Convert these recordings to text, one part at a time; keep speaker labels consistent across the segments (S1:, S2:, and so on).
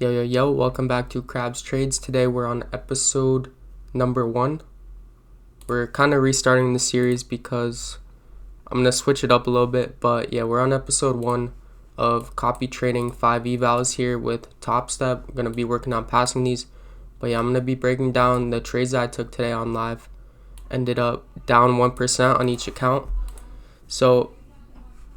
S1: Yo, welcome back to krabstrades. Today we're on episode number 1. We're kind of restarting the series because I'm going to switch it up a little bit, but yeah, we're on episode 1 of copy trading 5 evals here with Topstep. We're going to be working on passing these, but yeah, I'm going to be breaking down the trades that I took today on live. Ended up down 1% on each account, so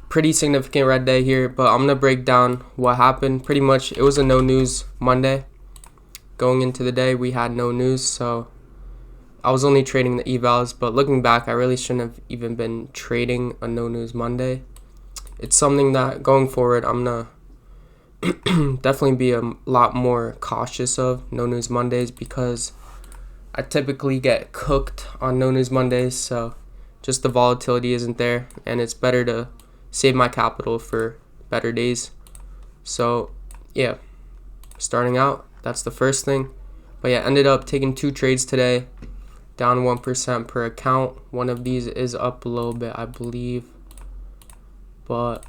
S1: pretty significant red day here, but I'm gonna break down what happened. Pretty much it was a no news Monday. Going into the day we had no news, so I was only trading the evals, but looking back I really shouldn't have even been trading a no news Monday. It's something that going forward I'm gonna definitely be a lot more cautious of no news Mondays, because I typically get cooked on no news Mondays, so just the volatility isn't there, and it's better to save my capital for better days. So yeah, starting out, that's the first thing. But yeah, ended up taking 2 trades today, down 1% per account. One of these is up a little bit, I believe, but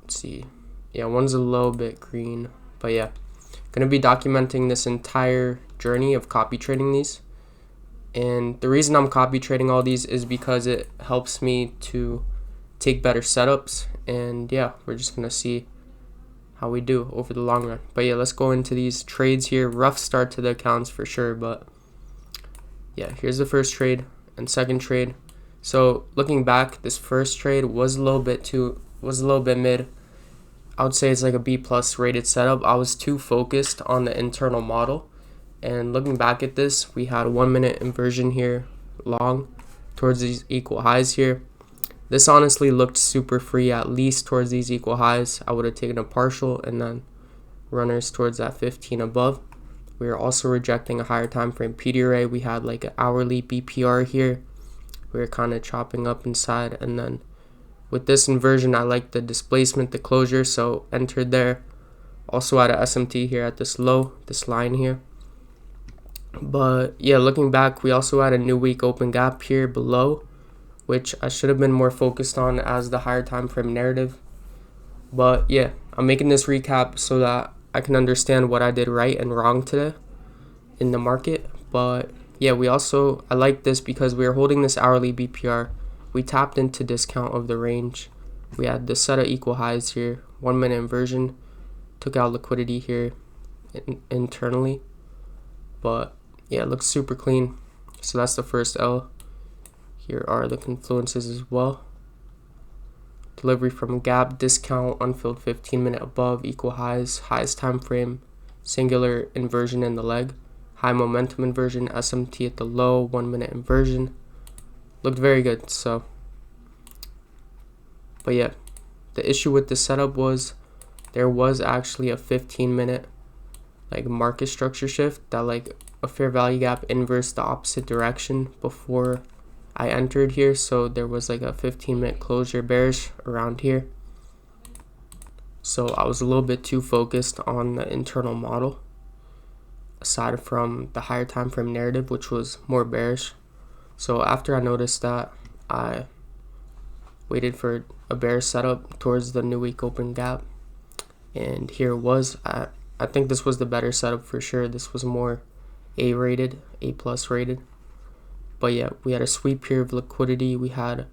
S1: let's see. Yeah, one's a little bit green, but yeah, gonna be documenting this entire journey of copy trading these. And the reason I'm copy trading all these is because it helps me to take better setups, and yeah, we're just gonna see how we do over the long run. But yeah, let's go into these trades here. Rough start to the accounts for sure, but yeah, here's the first trade and second trade. So looking back, this first trade was a little bit mid. I would say it's like a B plus rated setup. I was too focused on the internal model, and looking back at this, we had a 1 minute inversion here long towards these equal highs here. This honestly looked super free, at least towards these equal highs. I would have taken a partial and then runners towards that 15 above. We are also rejecting a higher time frame PD array. We had like an hourly BPR here. We were kind of chopping up inside, and then with this inversion, I like the displacement, the closure, so entered there. Also had a SMT here at this low, this line here. But yeah, looking back, we also had a new week open gap here below, which I should have been more focused on as the higher time frame narrative. But yeah, I'm making this recap so that I can understand what I did right and wrong today in the market. But yeah, I like this because we are holding this hourly BPR. We tapped into discount of the range. We had the set of equal highs here, 1 minute inversion, took out liquidity here internally. But yeah, it looks super clean. So that's the first L. Here are the confluences as well. Delivery from gap, discount, unfilled 15 minute above, equal highs, highest time frame, singular inversion in the leg, high momentum inversion, SMT at the low, 1 minute inversion. Looked very good. So, but yeah, the issue with this setup was there was actually a 15 minute like market structure shift that like a fair value gap inverse the opposite direction before I entered here, so there was like a 15-minute closure bearish around here. So I was a little bit too focused on the internal model, aside from the higher time frame narrative, which was more bearish. So after I noticed that, I waited for a bearish setup towards the new week open gap, and here it was. I think this was the better setup for sure. This was more A rated, A plus rated. But yeah, we had a sweep here of liquidity. We had, I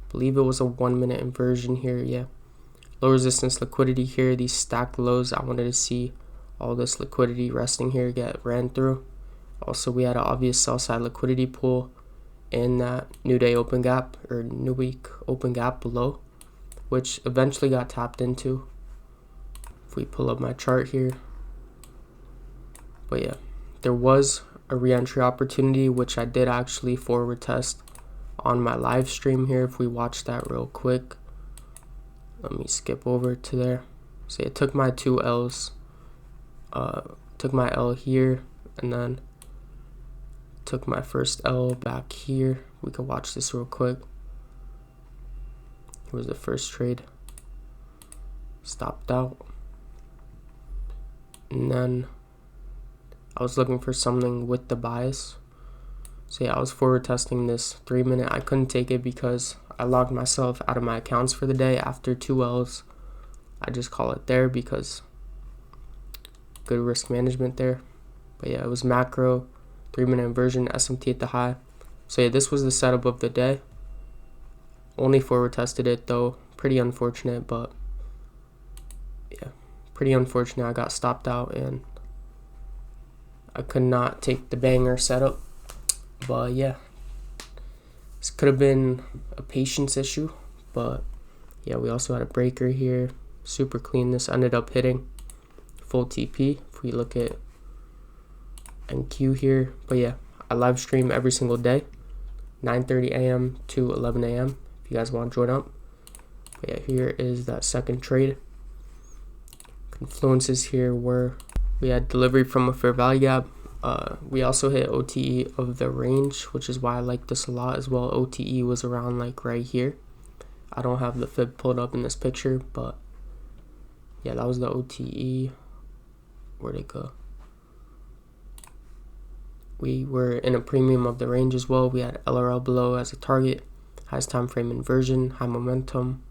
S1: believe it was a 1 minute inversion here. Yeah, low resistance liquidity here. These stacked lows, I wanted to see all this liquidity resting here get ran through. Also, we had an obvious sell side liquidity pool in that new day open gap, or new week open gap below, which eventually got tapped into. If we pull up my chart here. But yeah, there was a re-entry opportunity, which I did actually forward test on my live stream here. If we watch that real quick, let me skip over to there. So it took my 2 L's, took my L here, and then took my first L back here. We could watch this real quick. Here was the first trade, stopped out, and then I was looking for something with the bias. So yeah, I was forward testing this 3 minute. I couldn't take it because I logged myself out of my accounts for the day after 2 L's. I just call it there because good risk management there. But yeah, it was macro, 3-minute inversion, SMT at the high. So yeah, this was the setup of the day. Only forward tested it though. Pretty unfortunate, but yeah, pretty unfortunate. I got stopped out and I could not take the banger setup. But yeah, this could have been a patience issue, but yeah, we also had a breaker here. Super clean. This ended up hitting full TP if we look at NQ here. But yeah, I live stream every single day, 9:30 a.m. to 11 a.m. if you guys want to join up. But yeah, here is that second trade. Confluences here were we had delivery from a fair value gap. We also hit OTE of the range, which is why I like this a lot as well. OTE was around like right here. I don't have the fib pulled up in this picture, but yeah, that was the OTE. Where'd it go? We were in a premium of the range as well. We had LRL below as a target, highest time frame inversion, high momentum,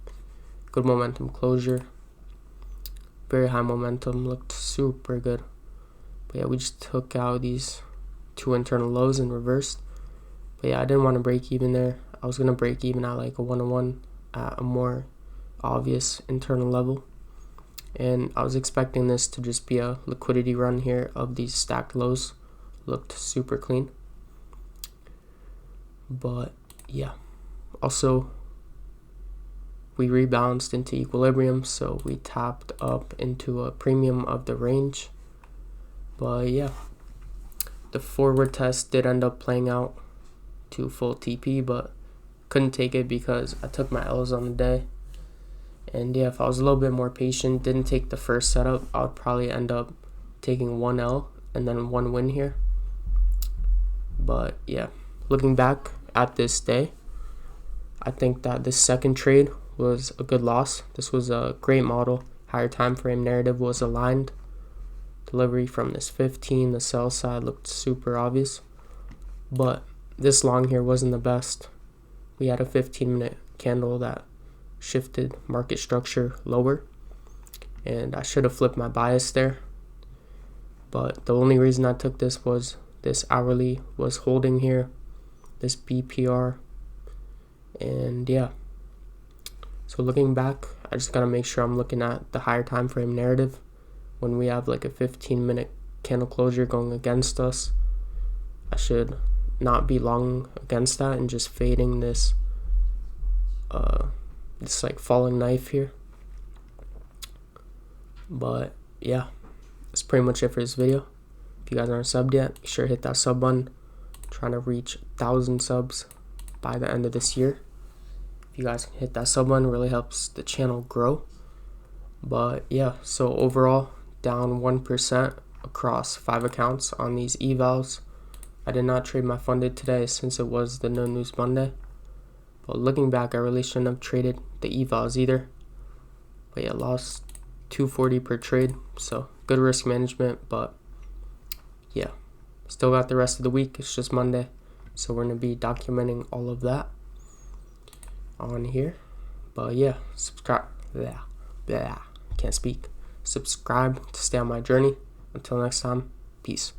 S1: good momentum closure, very high momentum, looked super good. But yeah, we just took out these two internal lows and reversed. But yeah, I didn't want to break even there. I was going to break even at like a 1-on-1 at a more obvious internal level. And I was expecting this to just be a liquidity run here of these stacked lows. Looked super clean. But yeah, also we rebalanced into equilibrium, so we tapped up into a premium of the range. But yeah, the forward test did end up playing out to full TP, but couldn't take it because I took my L's on the day. And yeah, if I was a little bit more patient, didn't take the first setup, I would probably end up taking 1 L and then 1 win here. But yeah, looking back at this day, I think that this second trade was a good loss. This was a great model. Higher time frame narrative was aligned. Delivery from this 15, the sell side looked super obvious. But this long here wasn't the best. We had a 15-minute candle that shifted market structure lower, and I should have flipped my bias there. But the only reason I took this was this hourly was holding here, this BPR, and yeah. So looking back, I just gotta make sure I'm looking at the higher time frame narrative. When we have like a 15-minute candle closure going against us, I should not be long against that and just fading this this like falling knife here. But yeah, that's pretty much it for this video. If you guys aren't subbed yet, be sure to hit that sub button. I'm trying to reach 1,000 subs by the end of this year. If you guys can hit that sub button, it really helps the channel grow. But yeah, so overall down 1% across 5 accounts on these evals. I did not trade my funded today since it was the No News Monday. But looking back, I really shouldn't have traded the evals either. But yeah, lost $240 per trade, so good risk management. But yeah, still got the rest of the week. It's just Monday, so we're going to be documenting all of that on here. But yeah, subscribe. Can't speak. Subscribe to stay on my journey. Until next time, peace.